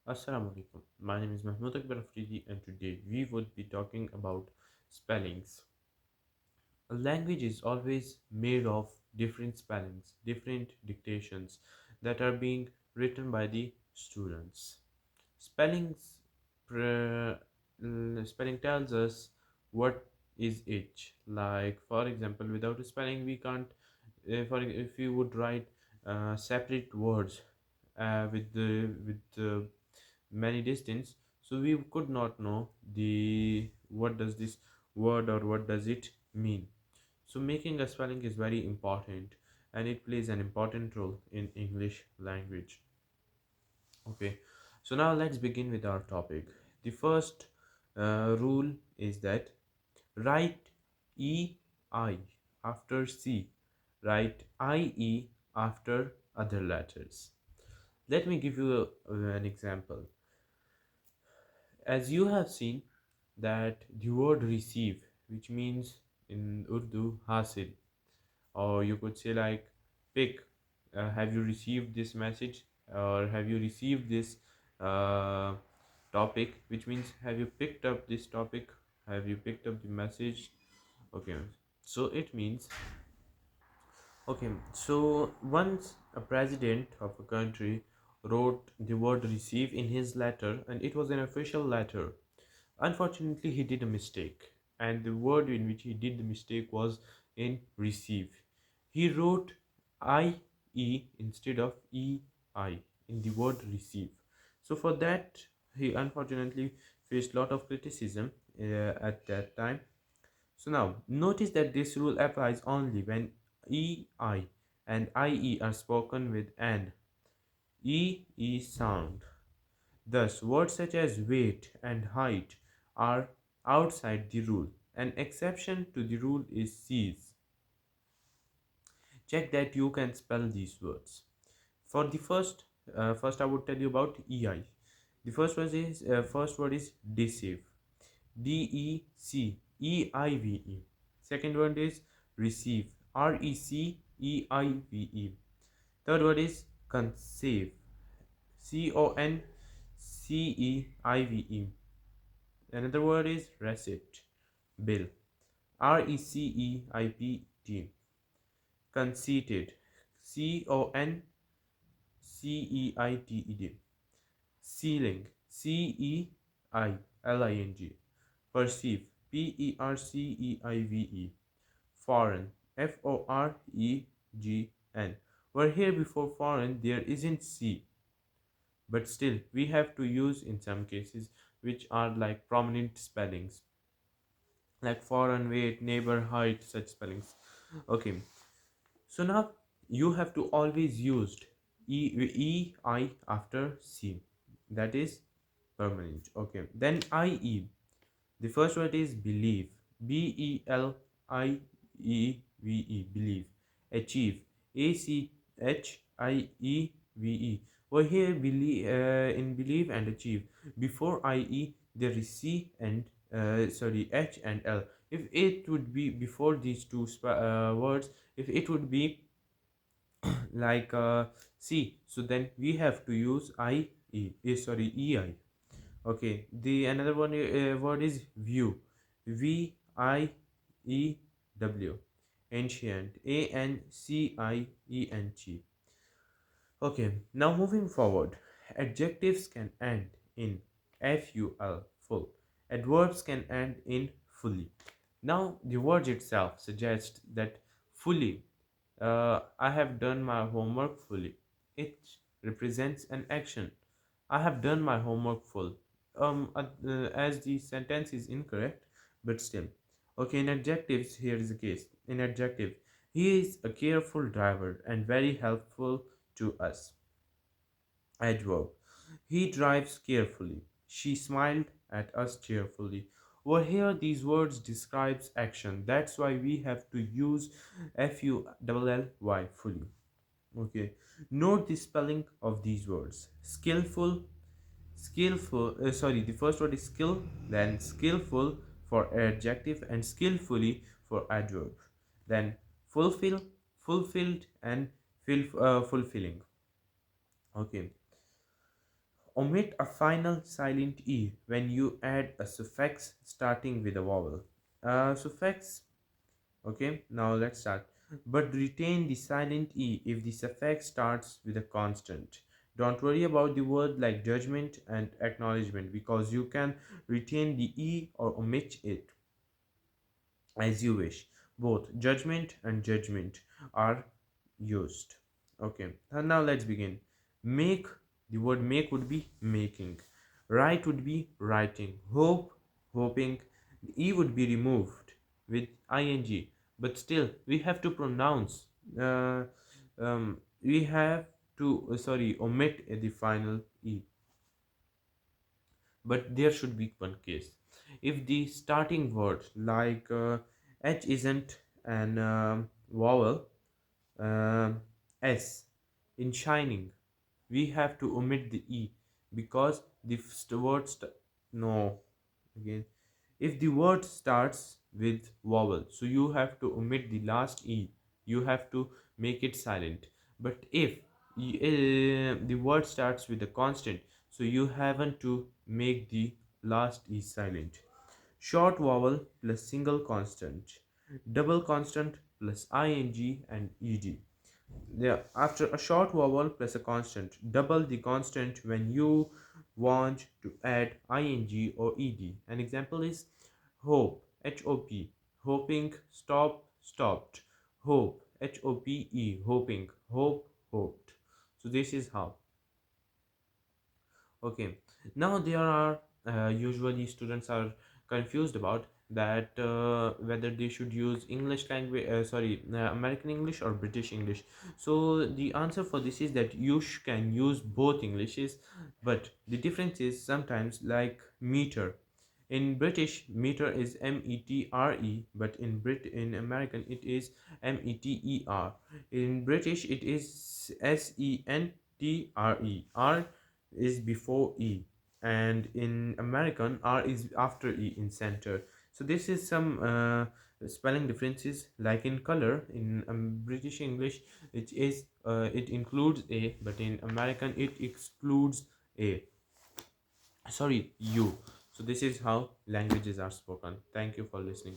Assalamu alaikum. My name is Mahmoud Akbar Afridi, and today we would be talking about spellings. A language is always made of different spellings, different dictations that are being written by the students. Spellings pre- spelling tells us what is each. Like for example, without a spelling, we can't. If we would write separate words with many distance, so we could not know the what does this word or what does it mean. So making a spelling is very important, and it plays an important role in English language. Okay, so now let's begin with our topic. The first rule is that write E-I after C, write I-E after other letters. Let me give you an example. As you have seen that the word receive, which means in Urdu hasil, or you could say like pick, have you received this message, or have you received this uh, topic, which means have you picked up this topic, have you picked up the message. Okay, so it means, okay, so once a president of a country wrote the word receive in his letter, and it was an official letter. Unfortunately, he did a mistake, and the word in which he did the mistake was in receive. He wrote IE instead of EI in the word receive. So, for that, he unfortunately faced a lot of criticism at that time. So, now notice that this rule applies only when EI and IE are spoken with an EE sound. Thus, words such as weight and height are outside the rule. An exception to the rule is seize. Check that you can spell these words. For the first I would tell you about EI. The first word is deceive. DECEIVE. Second word is receive. RECEIVE. Third word is conceive. CONCEIVE. Another word is receipt, bill. RECEIPT. Conceited. CONCEITED. Ceiling. CEILING. Perceive. PERCEIVE. Foreign. FOREGN. We're here before foreign, there isn't C, but still we have to use in some cases which are like prominent spellings, like foreign, weight, neighbor, height, such spellings. Okay, so now you have to always use e I after C, that is permanent. Okay, then IE. The first word is believe. BELIEVE. Believe. Achieve. ACHIEVE. Over here, believe, in believe and achieve, before IE there is C and H and L. If it would be before these two words, if it would be like C, so then we have to use EI. Okay, the another one word is view. VIEW. Ancient. ANCIENT. Okay, now moving forward, adjectives can end in FUL, full. Adverbs can end in fully. Now, the word itself suggests that fully, I have done my homework fully. It represents an action. I have done my homework full. As the sentence is incorrect, but still. Okay, in adjectives, here is the case. In adjective, he is a careful driver and very helpful to us. Adverb, he drives carefully. She smiled at us cheerfully. Over here, these words describes action. That's why we have to use FULLY, fully. Okay. Note the spelling of these words. Skillful, the first word is skill, then skillful for adjective, and skillfully for adverb. Then fulfill, fulfilled, and fulfilling. Okay. Omit a final silent E when you add a suffix starting with a vowel. Suffix, okay, now let's start. But retain the silent E if the suffix starts with a constant. Don't worry about the word like judgment and acknowledgement because you can retain the E or omit it as you wish. Both judgment and judgment are used. Okay, and now let's begin. Make, the word make would be making, write would be writing, hope, hoping. The E would be removed with ing, but still we have to pronounce. Uh, we have to sorry, omit the final E, but there should be one case. If the starting word like H isn't an vowel, um, S in shining, we have to omit the E because the word no, again, if the word starts with vowel, so you have to omit the last E, you have to make it silent. But if the word starts with a constant, so you haven't to make the last E silent. Short vowel plus single constant, double constant plus ing and ed. There, after a short vowel plus a constant, double the constant when you want to add ing or ed. An example is hope, hop, hoping, stop, stopped, hope, hope, hoping, hope, hoped. So this is how. Okay, now there are usually students are confused about that whether they should use English language, American English or British English. So the answer for this is that you can use both Englishes, but the difference is sometimes like meter. In British, meter is metre, but in American it is meter. In British, it is sentre. R is before E, and in American, R is after E in center. So this is some spelling differences. Like in color, in British English, it includes A, but in American, it excludes A. Sorry, U. So this is how languages are spoken. Thank you for listening.